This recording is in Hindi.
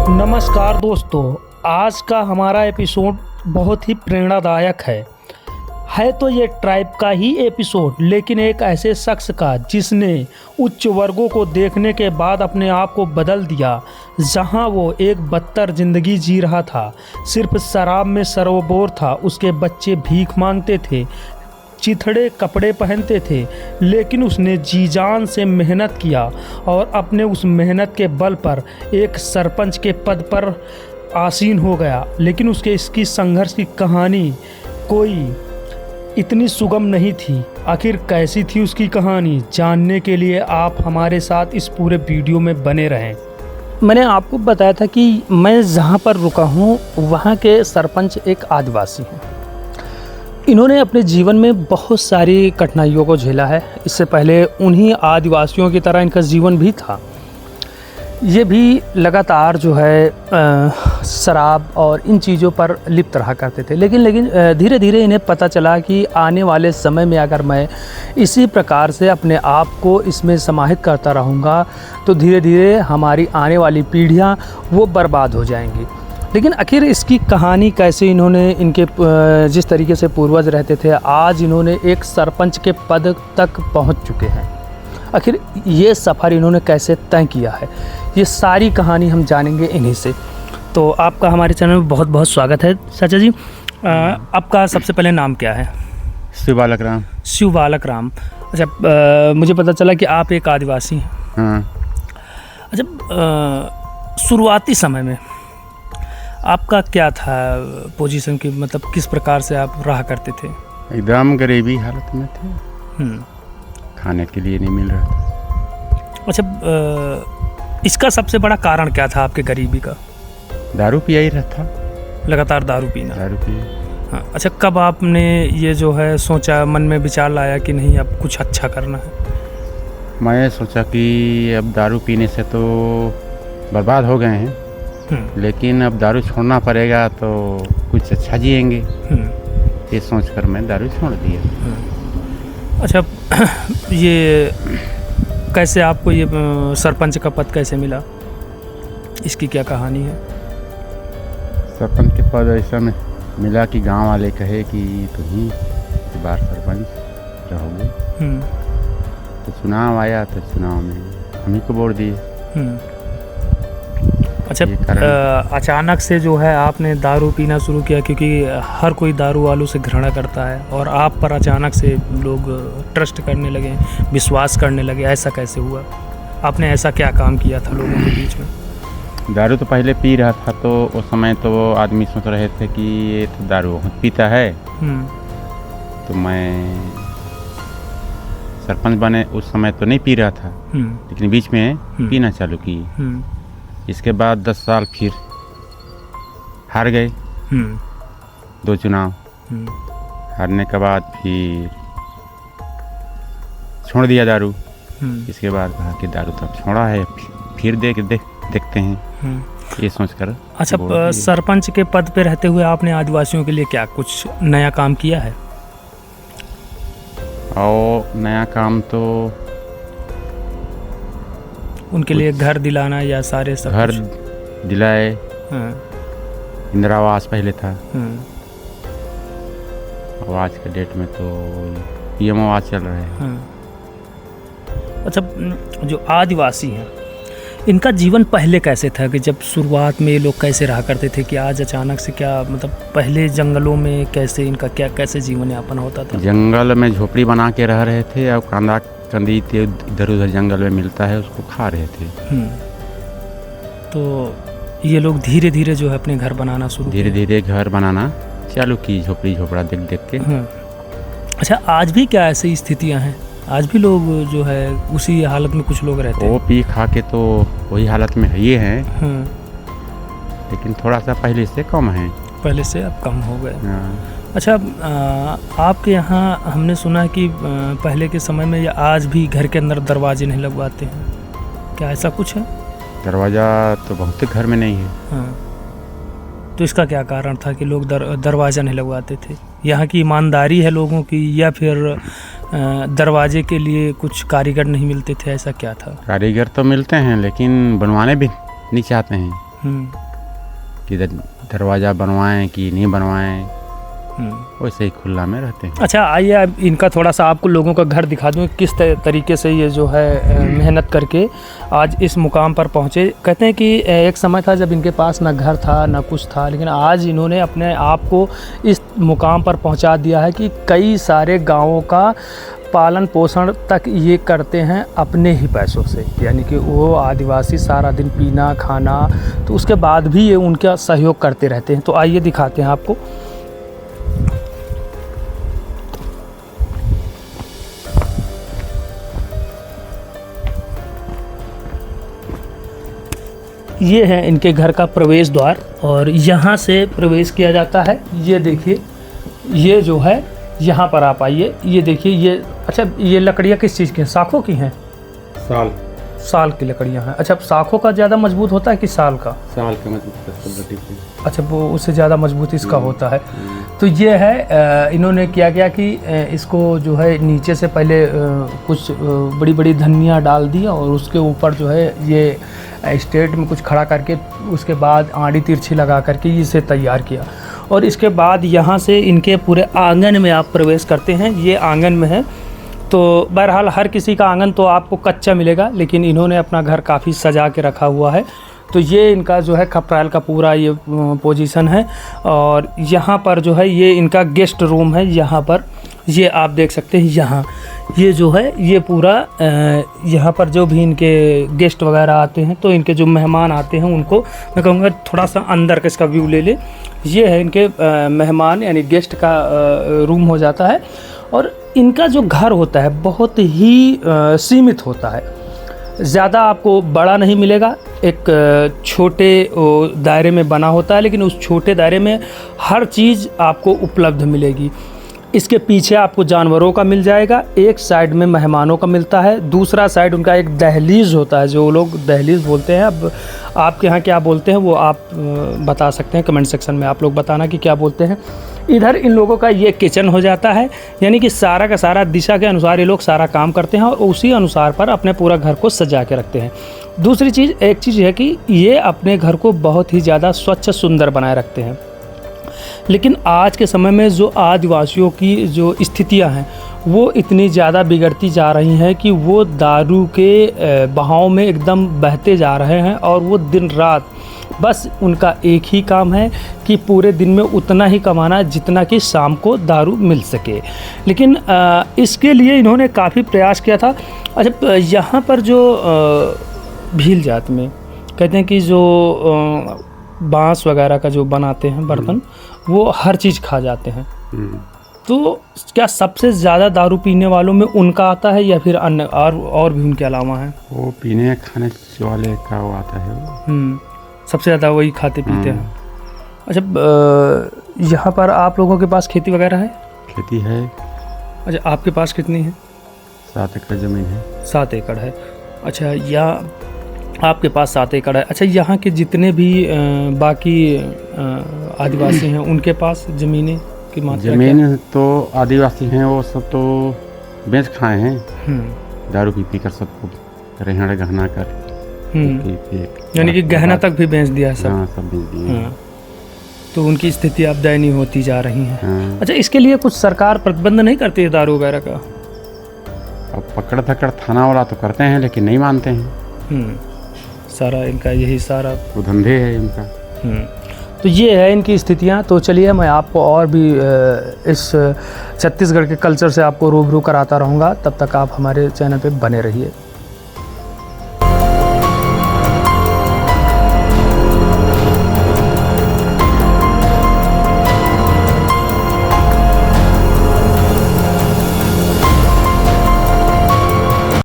नमस्कार दोस्तों, आज का हमारा एपिसोड बहुत ही प्रेरणादायक है तो ये ट्राइब का ही एपिसोड, लेकिन एक ऐसे शख्स का जिसने उच्च वर्गों को देखने के बाद अपने आप को बदल दिया। जहां वो एक बदतर ज़िंदगी जी रहा था, सिर्फ शराब में सरबोर था, उसके बच्चे भीख मांगते थे, चिथड़े कपड़े पहनते थे, लेकिन उसने जी जान से मेहनत किया और अपने उस मेहनत के बल पर एक सरपंच के पद पर आसीन हो गया। लेकिन उसके इसकी संघर्ष की कहानी कोई इतनी सुगम नहीं थी। आखिर कैसी थी उसकी कहानी, जानने के लिए आप हमारे साथ इस पूरे वीडियो में बने रहें। मैंने आपको बताया था कि मैं जहाँ पर रुका हूँ वहाँ के सरपंच एक आदिवासी हैं। इन्होंने अपने जीवन में बहुत सारी कठिनाइयों को झेला है। इससे पहले उन्हीं आदिवासियों की तरह इनका जीवन भी था। ये भी लगातार जो है शराब और इन चीज़ों पर लिप्त रहा करते थे। लेकिन धीरे धीरे इन्हें पता चला कि आने वाले समय में अगर मैं इसी प्रकार से अपने आप को इसमें समाहित करता रहूँगा तो धीरे धीरे हमारी आने वाली पीढ़ियाँ वो बर्बाद हो जाएंगी। लेकिन आखिर इसकी कहानी कैसे इन्होंने इनके जिस तरीके से पूर्वज रहते थे, आज इन्होंने एक सरपंच के पद तक पहुंच चुके हैं। आखिर ये सफ़र इन्होंने कैसे तय किया है, ये सारी कहानी हम जानेंगे इन्हीं से। तो आपका हमारे चैनल में बहुत बहुत स्वागत है। चाचा जी, आपका सबसे पहले नाम क्या है? शिव बालक राम। शिव बालक राम। अच्छा, मुझे पता चला कि आप एक आदिवासी हैं। हाँ। अच्छा, शुरुआती समय में आपका क्या था पोजीशन की, मतलब किस प्रकार से आप रहा करते थे? एकदम गरीबी हालत में थे। खाने के लिए नहीं मिल रहा था। अच्छा, इसका सबसे बड़ा कारण क्या था आपके गरीबी का? दारू पिया ही रहता, लगातार दारू पीना। दारू पिया। हाँ। अच्छा, कब आपने ये जो है सोचा, मन में विचार लाया कि नहीं अब कुछ अच्छा करना है? मैं सोचा कि अब दारू पीने से तो बर्बाद हो गए हैं, लेकिन अब दारू छोड़ना पड़ेगा तो कुछ अच्छा जिएंगे। ये सोचकर मैं दारू छोड़ दिया। अच्छा, ये कैसे आपको ये सरपंच का पद कैसे मिला, इसकी क्या कहानी है? सरपंच के पद ऐसा में मिला कि गांव वाले कहे कि तुम ही इस बार सरपंच रहोगे। तो चुनाव आया तो चुनाव में हम ही को वोट दिए। अच्छा, अचानक से जो है आपने दारू पीना शुरू किया, क्योंकि हर कोई दारू वालों से घृणा करता है और आप पर अचानक से लोग ट्रस्ट करने लगे, विश्वास करने लगे। ऐसा कैसे हुआ? आपने ऐसा क्या काम किया था लोगों के बीच में? दारू तो पहले पी रहा था, तो उस समय तो वो आदमी सोच रहे थे कि ये तो दारू पीता है। तो मैं सरपंच बने उस समय तो नहीं पी रहा था, लेकिन बीच में पीना चालू की। इसके बाद 10 साल फिर हार गए 2 चुनाव। हारने के बाद फिर छोड़ दिया दारू। इसके बाद कहा कि दारू तो छोड़ा है, फिर देखते हैं, ये सोचकर। अच्छा, सरपंच के पद पे रहते हुए आपने आदिवासियों के लिए क्या कुछ नया काम किया है? और नया काम तो उनके लिए घर दिलाना या सारे सब घर दिलाए। इंदिरा आवास पहले था, और आज के डेट में तो पीएम आवास चल रहा है। अच्छा, जो आदिवासी हैं इनका जीवन पहले कैसे था, कि जब शुरुआत में ये लोग कैसे रहा करते थे, कि आज अचानक से क्या, मतलब पहले जंगलों में कैसे इनका क्या कैसे जीवन यापन होता था? जंगल में झोपड़ी बना के रह रहे थे, और कांदा कंदी इधर उधर जंगल में मिलता है उसको खा रहे थे। तो ये लोग धीरे धीरे जो है अपने घर बनाना शुरू, धीरे धीरे घर बनाना चालू की, झोपड़ी झोपड़ा देख के। अच्छा, आज भी क्या ऐसी स्थितियां हैं? आज भी लोग जो है उसी हालत में कुछ लोग रहते हैं? वो पी खा के तो वही हालत में ये हैं। लेकिन थोड़ा सा पहले से कम है। पहले से अब कम हो गए। अच्छा, आपके यहाँ हमने सुना है कि पहले के समय में या आज भी घर के अंदर दरवाजे नहीं लगवाते हैं, क्या ऐसा कुछ है? दरवाज़ा तो बहुत घर में नहीं है। तो इसका क्या कारण था कि लोग दरवाज़ा नहीं लगवाते थे? यहाँ की ईमानदारी है लोगों की, या फिर दरवाजे के लिए कुछ कारीगर नहीं मिलते थे, ऐसा क्या था? कारीगर तो मिलते हैं, लेकिन बनवाने भी नहीं चाहते हैं। कि दरवाज़ा बनवाएं कि नहीं बनवाएं, वैसे ही खुला में रहते हैं। अच्छा, आइए अब इनका थोड़ा सा आपको लोगों का घर दिखा दूँ, किस तरीके से ये जो है मेहनत करके आज इस मुकाम पर पहुँचे। कहते हैं कि एक समय था जब इनके पास ना घर था ना कुछ था, लेकिन आज इन्होंने अपने आप को इस मुकाम पर पहुँचा दिया है कि कई सारे गाँवों का पालन पोषण तक ये करते हैं अपने ही पैसों से। यानी कि वो आदिवासी सारा दिन पीना खाना, तो उसके बाद भी ये उनका सहयोग करते रहते हैं। तो आइए दिखाते हैं आपको। ये है इनके घर का प्रवेश द्वार और यहाँ से प्रवेश किया जाता है। ये देखिए, ये जो है यहाँ पर आप आइए, ये देखिए ये। अच्छा, ये लकड़ियाँ किस चीज़ की हैं? साखों की हैं? साल की लकड़ियाँ हैं। अच्छा, साखों का ज़्यादा मजबूत होता है कि साल का? साल का मजबूत। अच्छा, वो उससे ज़्यादा मजबूत इसका होता है। तो ये है, इन्होंने क्या किया कि इसको जो है नीचे से पहले कुछ बड़ी बड़ी धनिया डाल दिया और उसके ऊपर जो है ये स्ट्रेट में कुछ खड़ा करके उसके बाद आड़ी तिरछी लगा करके इसे तैयार किया। और इसके बाद यहाँ से इनके पूरे आंगन में आप प्रवेश करते हैं। ये आंगन में है। तो बहरहाल हर किसी का आंगन तो आपको कच्चा मिलेगा, लेकिन इन्होंने अपना घर काफ़ी सजा के रखा हुआ है। तो ये इनका जो है खपराइल का पूरा ये पोजीशन है। और यहाँ पर जो है ये इनका गेस्ट रूम है। यहाँ पर ये आप देख सकते हैं, यहाँ ये जो है ये पूरा यहाँ पर जो भी इनके गेस्ट वगैरह आते हैं, तो इनके जो मेहमान आते हैं उनको मैं कहूँगा थोड़ा सा अंदर का इसका व्यू ले ले। ये है इनके मेहमान यानी गेस्ट का रूम हो जाता है। और इनका जो घर होता है बहुत ही सीमित होता है, ज़्यादा आपको बड़ा नहीं मिलेगा। एक छोटे दायरे में बना होता है, लेकिन उस छोटे दायरे में हर चीज़ आपको उपलब्ध मिलेगी। इसके पीछे आपको जानवरों का मिल जाएगा, एक साइड में मेहमानों का मिलता है, दूसरा साइड उनका एक दहलीज होता है, जो लोग दहलीज बोलते हैं। अब आपके यहाँ क्या बोलते हैं वो आप बता सकते हैं, कमेंट सेक्शन में आप लोग बताना कि क्या बोलते हैं। इधर इन लोगों का ये किचन हो जाता है, यानी कि सारा का सारा दिशा के अनुसार ये लोग सारा काम करते हैं और उसी अनुसार पर अपने पूरा घर को सजा के रखते हैं। दूसरी चीज़, एक चीज़ है कि ये अपने घर को बहुत ही ज़्यादा स्वच्छ सुंदर बनाए रखते हैं। लेकिन आज के समय में जो आदिवासियों की जो स्थितियां हैं वो इतनी ज़्यादा बिगड़ती जा रही हैं कि वो दारू के बहाव में एकदम बहते जा रहे हैं। और वो दिन रात बस उनका एक ही काम है कि पूरे दिन में उतना ही कमाना जितना कि शाम को दारू मिल सके। लेकिन इसके लिए इन्होंने काफ़ी प्रयास किया था। अच्छा, यहाँ पर जो भील जात में कहते हैं कि जो बांस वगैरह का जो बनाते हैं बर्तन, वो हर चीज़ खा जाते हैं। तो क्या सबसे ज़्यादा दारू पीने वालों में उनका आता है या फिर अन्य और भी उनके अलावा हैं? वो पीने खाने वाले का वो आता है। सबसे ज़्यादा वही खाते पीते हैं। अच्छा, यहाँ पर आप लोगों के पास खेती वगैरह है? खेती है। अच्छा, आपके पास कितनी है? 7 एकड़ ज़मीन है। 7 एकड़ है। अच्छा, यहाँ आपके पास 7 एकड़ है। अच्छा, यहाँ के जितने भी बाकी आदिवासी हैं उनके पास ज़मीनें की मात्रा? ज़मीन तो आदिवासी हैं वो सब तो बेच खाए हैं, दारू पी कर सबको रेहड़ गहना कर, यानी कि गहना तक भी बेच दिया है सब? हाँ, सब बेच दिए। तो उनकी स्थिति अब दयनीय होती जा रही है। अच्छा, इसके लिए कुछ सरकार प्रतिबंध नहीं करती है दारू वगैरह का? अब पकड़ धकड़ थाना वाला तो करते हैं लेकिन नहीं मानते हैं। सारा इनका यही सारा वो धंधे है इनका। तो ये है इनकी स्थितियाँ। तो चलिए मैं आपको और भी इस छत्तीसगढ़ के कल्चर से आपको रूबरू कराता रहूँगा। तब तक आप हमारे चैनल पे बने रहिए।